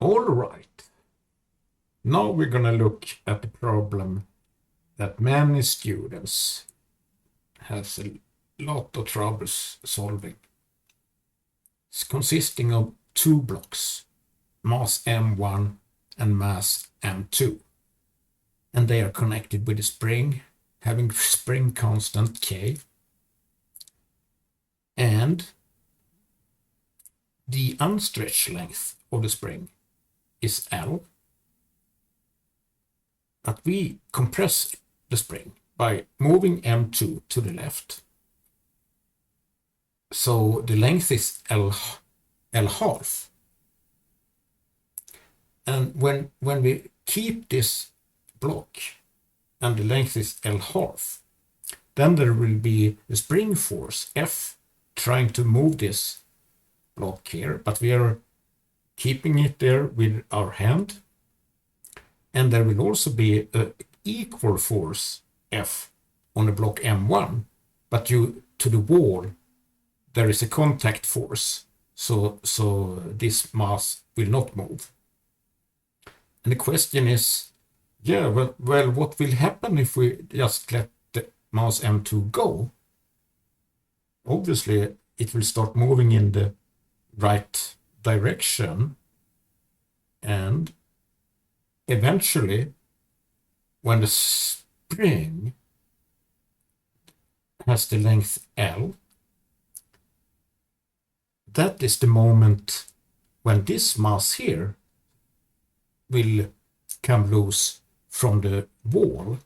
All right. Now we're going to look at the problem that many students have a lot of troubles solving. It's consisting of two blocks, mass M1 and mass M2. And they are connected with a spring, having spring constant K. And the unstretched length of the spring is L. But we compress the spring by moving M2 to the left. So the length is L half. And when we keep this block and the length is L half, then there will be a spring force F trying to move this block here, but we are keeping it there with our hand. And there will also be an equal force F on the block M1, but to the wall there is a contact force, so this mass will not move. And the question is, well, what will happen if we just let the mass M2 go? Obviously, it will start moving in the right direction, and eventually, when the spring has the length L, that is the moment when this mass here will come loose from the wall.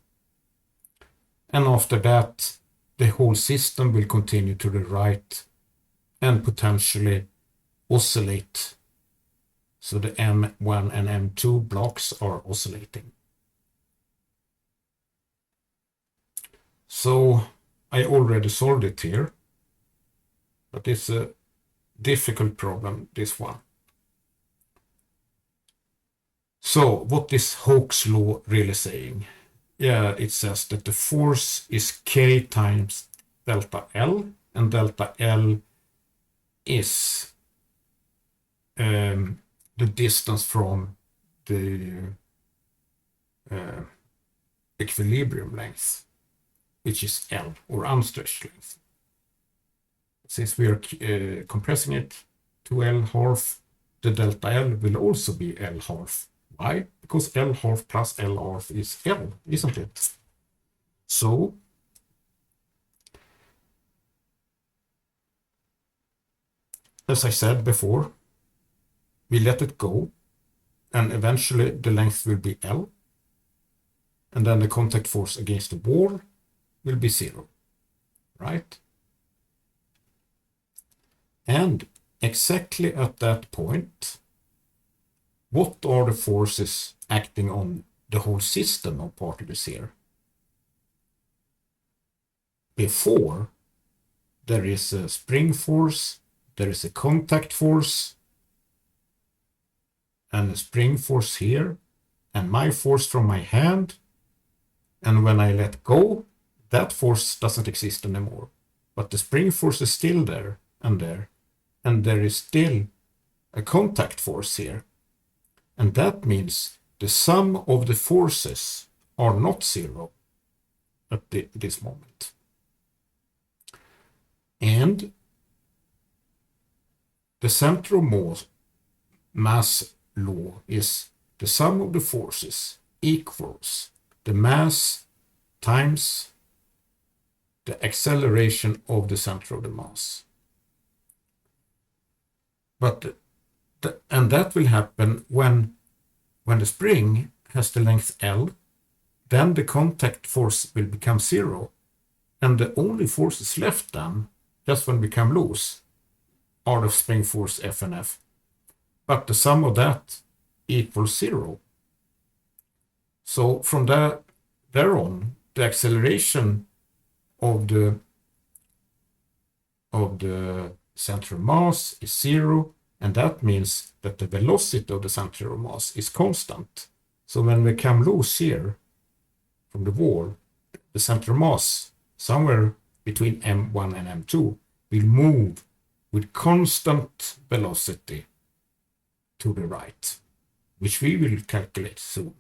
And after that, the whole system will continue to the right and potentially oscillate. So the M1 and M2 blocks are oscillating. So I already solved it here, but it's a difficult problem, this one. So what is Hooke's law really saying? Yeah, it says that the force is K times delta L, and delta L is the distance from the equilibrium length, which is L, or unstretched length. Since we are compressing it to L half, the delta L will also be L half. Why? Because L half plus L half is L, isn't it? So as I said before, we let it go, and eventually the length will be L, and then the contact force against the wall will be 0, right? And exactly at that point, what are the forces acting on the whole system of particles here? Before, there is a spring force, there is a contact force, and a spring force here, and my force from my hand. And when I let go, that force doesn't exist anymore. But the spring force is still there, and there is still a contact force here. And that means the sum of the forces are not 0 at this moment. And the center of mass law is the sum of the forces equals the mass times the acceleration of the center of the mass. But and that will happen when the spring has the length L, then the contact force will become 0, and the only forces left then, just when we come loose, are the spring force F and F. But the sum of that equals 0. So from there on, the acceleration of the center of mass is 0, and that means that the velocity of the center of mass is constant. So when we come loose here from the wall, the center of mass, somewhere between M1 and M2, will move with constant velocity to the right. which we will calculate soon.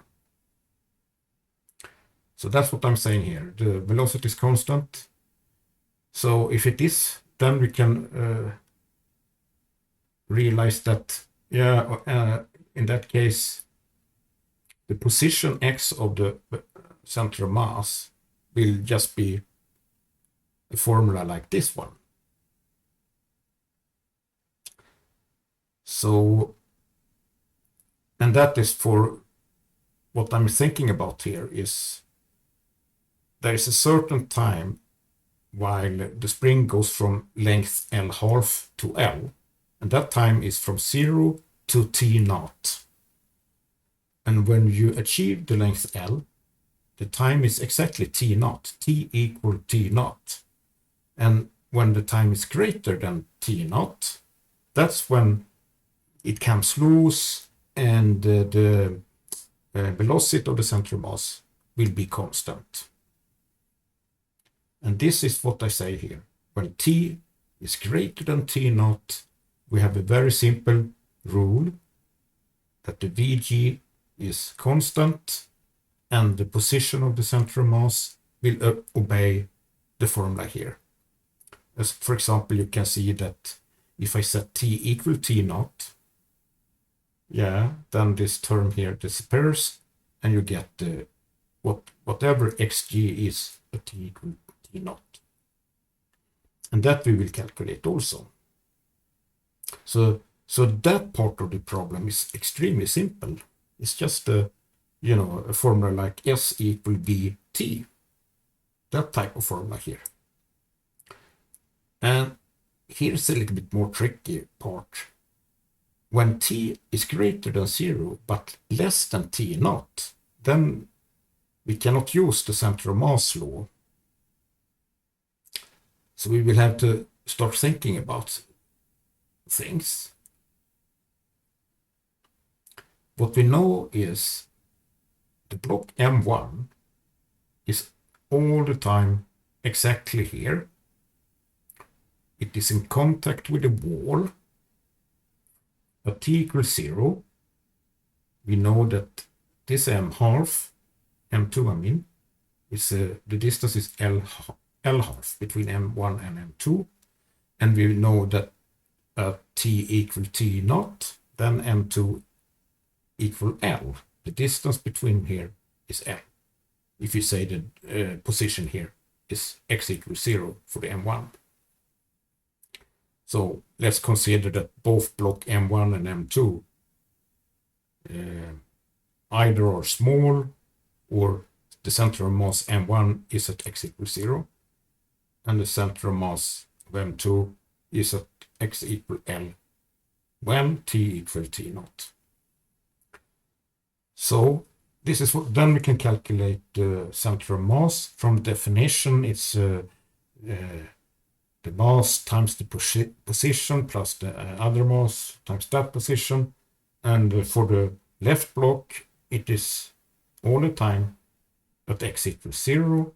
So that's what I'm saying here. The velocity is constant. So if it is, then we can realize that, in that case, the position x of the center of mass will just be a formula like this one. So, and that is for what I'm thinking about here is there is a certain time while the spring goes from length L½ to L, and that time is from 0 to T0. And when you achieve the length L, the time is exactly T0, T equal T0. And when the time is greater than T0, that's when it comes loose and the velocity of the center of mass will be constant. And this is what I say here. When T is greater than T0, we have a very simple rule that the Vg is constant and the position of the center of mass will obey the formula here. As for example, you can see that if I set T equal T0, then this term here disappears and you get whatever xg is at T equal T0. And that we will calculate also. So that part of the problem is extremely simple. It's just a formula like S equal Vt. That type of formula here. And here's a little bit more tricky part. When T is greater than 0 but less than T0, then we cannot use the center of mass law. So we will have to start thinking about things. What we know is the block M1 is all the time exactly here. It is in contact with the wall. At T equals 0, we know that this M½ M2 is the distance is L½ between M1 and M2, and we know that at T equal T0, then M2 equal L. The distance between here is L. If you say the position here is x equals 0 for the M1. So let's consider that both block M1 and M2 either are small or the center of mass M1 is at x equals 0 and the center of mass of M2 is at x equal L when T equal T0. So this is what then we can calculate the center of mass. From definition, it's the mass times the position plus the other mass times that position. And for the left block, it is all the time at x equals 0.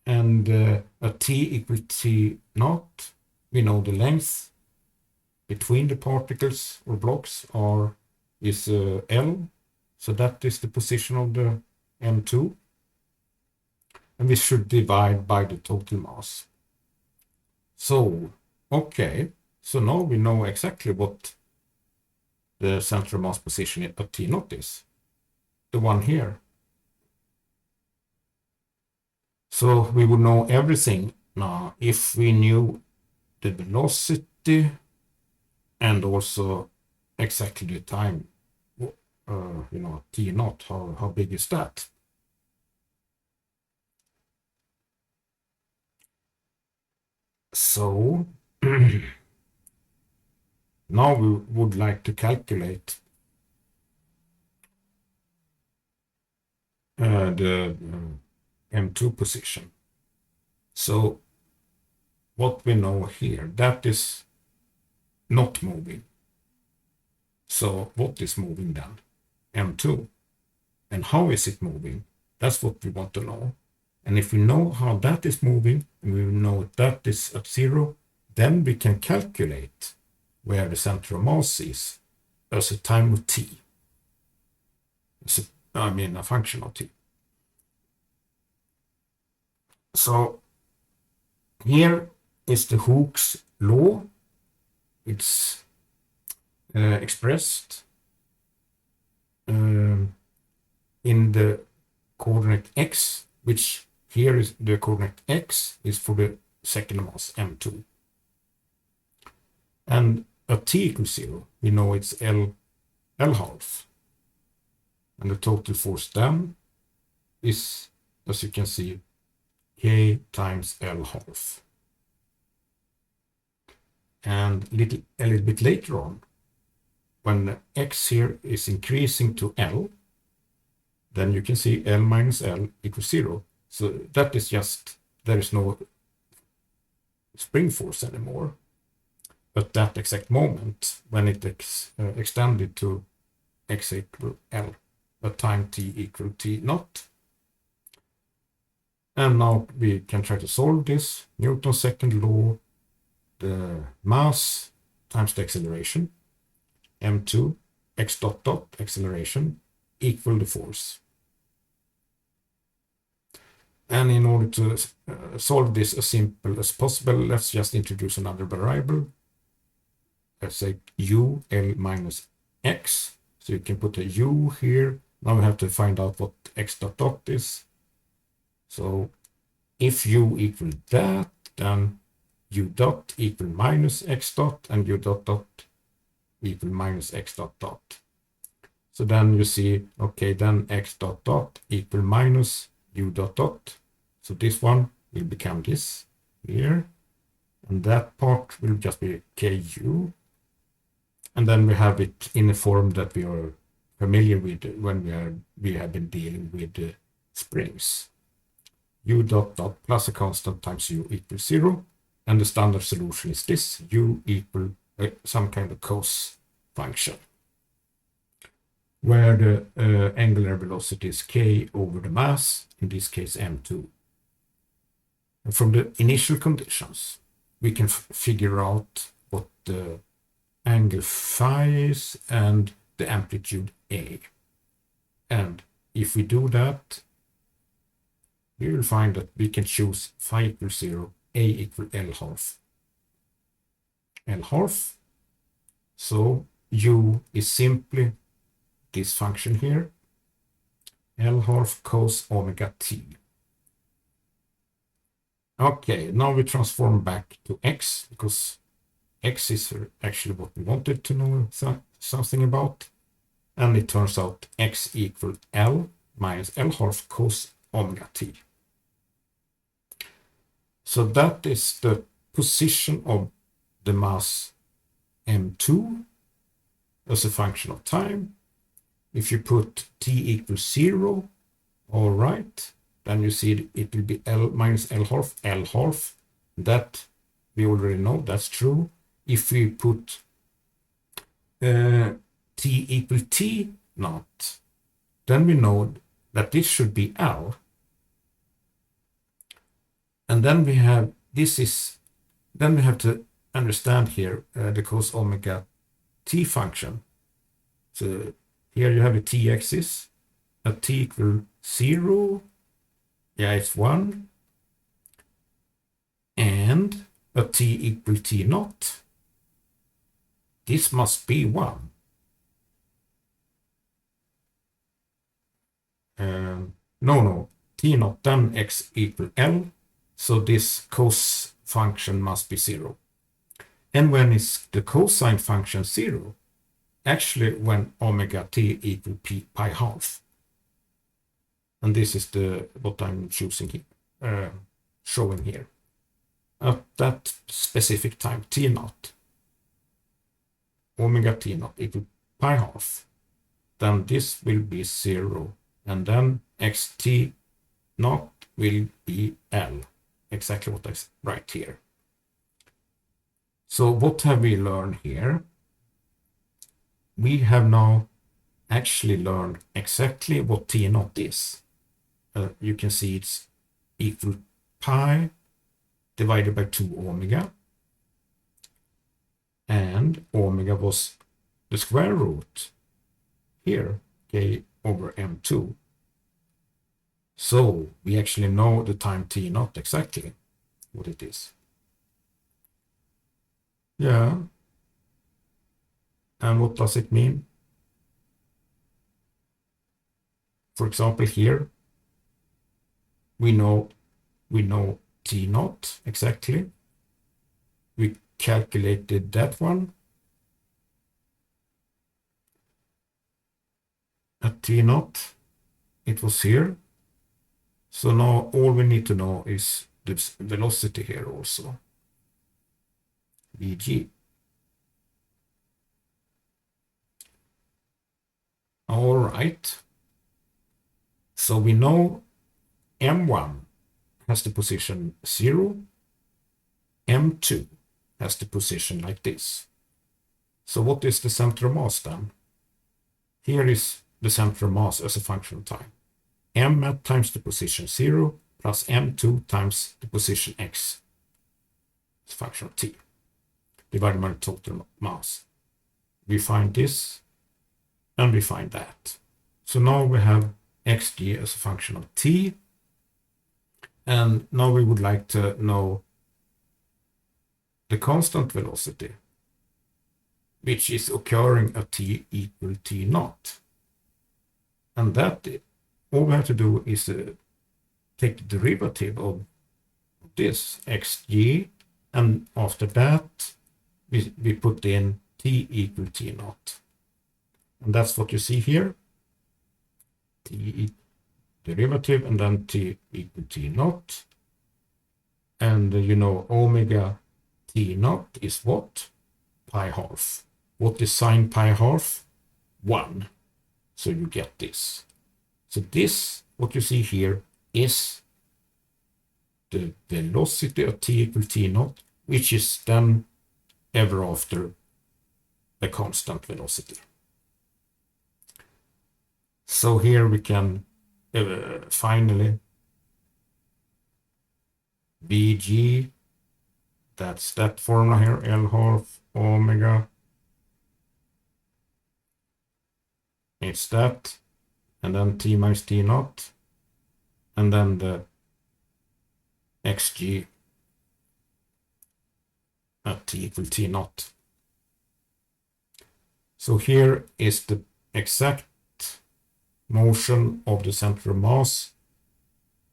And at T equals T0, we know the length between the particles or blocks is L. So that is the position of the M2. And we should divide by the total mass. So, okay, so now we know exactly what the center of mass position at T0 is. The one here. So we would know everything now if we knew the velocity and also exactly the time, T0, how big is that? So now we would like to calculate the M2 position. So what we know here, that is not moving. So what is moving then? M2. And how is it moving? That's what we want to know. And if we know how that is moving, and we know that is at 0, then we can calculate where the center of mass is as a time of t. a function of t. So here is the Hooke's law. It's expressed in the coordinate x, which here is the coordinate x is for the second mass m2. And at t equals 0, we know it's L half. And the total force then is, as you can see, K times L half. And a little bit later on, when the x here is increasing to L, then you can see L minus L equals 0. So that is just, there is no spring force anymore. But that exact moment, when it extended to x equal L, at time t equal t naught. And now we can try to solve this. Newton's second law, the mass times the acceleration, m2, x dot dot acceleration, equal the force. And in order to solve this as simple as possible, let's just introduce another variable. Let's say u, L minus x. So you can put a u here. Now we have to find out what x dot dot is. So if u equal that, then u dot equal minus x dot, and u dot dot equal minus x dot dot. So then you see, okay, then x dot dot equal minus u dot dot. So this one will become this here, and that part will just be ku. And then we have it in a form that we are familiar with when we have been dealing with springs. U dot dot plus a constant times u equals 0. And the standard solution is this, u equal some kind of cos function, where the angular velocity is k over the mass, in this case m2. And from the initial conditions, we can figure out what the angle phi is and the amplitude a. And if we do that, we will find that we can choose phi equals 0, a equal L half. L half. So u is simply this function here, L half cos omega t. Okay, now we transform back to x, because x is actually what we wanted to know something about. And it turns out x equal L minus L half cos omega t. So that is the position of the mass m2 as a function of time. If you put t equals 0, all right, then you see it will be L minus L half. That we already know, that's true. If we put t equal t naught, then we know that this should be L. And then we have, then we have to understand here the cos omega t function. So here you have a t-axis, at t equal 0, yeah, it's 1. And at t equal t naught, this must be 1. No, t naught, then x equal L. So this cos function must be 0. And when is the cosine function 0? Actually, when omega t equal pi half. And this is what I'm choosing here, showing here. At that specific time, t naught, omega t naught equal pi half, then this will be 0. And then xt naught will be L. Exactly what I write here. So what have we learned here? We have now actually learned exactly what t naught is. You can see it's equal pi divided by 2 omega. And omega was the square root here, k over m2. So we actually know the time t naught exactly what it is. Yeah. And what does it mean? For example, here we know t naught exactly. We calculated that one at t naught. It was here. So now all we need to know is the velocity here also, vg. All right. So we know m1 has the position 0, m2 has the position like this. So what is the center of mass then? Here is the center of mass as a function of time. M at times the position 0 plus m2 times the position x as a function of t divided by the total mass. We find this and we find that. So now we have xg as a function of t, and now we would like to know the constant velocity, which is occurring at t equal t naught. And that, all we have to do is take the derivative of this xg, and after that we put in t equal t naught. And that's what you see here. T derivative and then t equal t naught. And you know omega t naught is what? Pi half. What is sine pi half? 1. So you get this. So this, what you see here, is the velocity of t equal t naught, which is then ever after the constant velocity. So here we can finally Vg, that's that formula here, L half omega. It's that, and then t minus t naught, and then the xg at t equal t naught. So here is the exact motion of the center of mass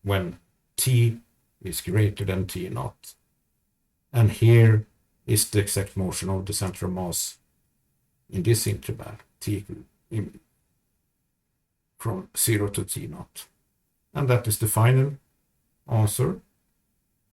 when t is greater than t naught. And here is the exact motion of the center of mass in this interval, t equal from 0 to t naught. And that is the final answer.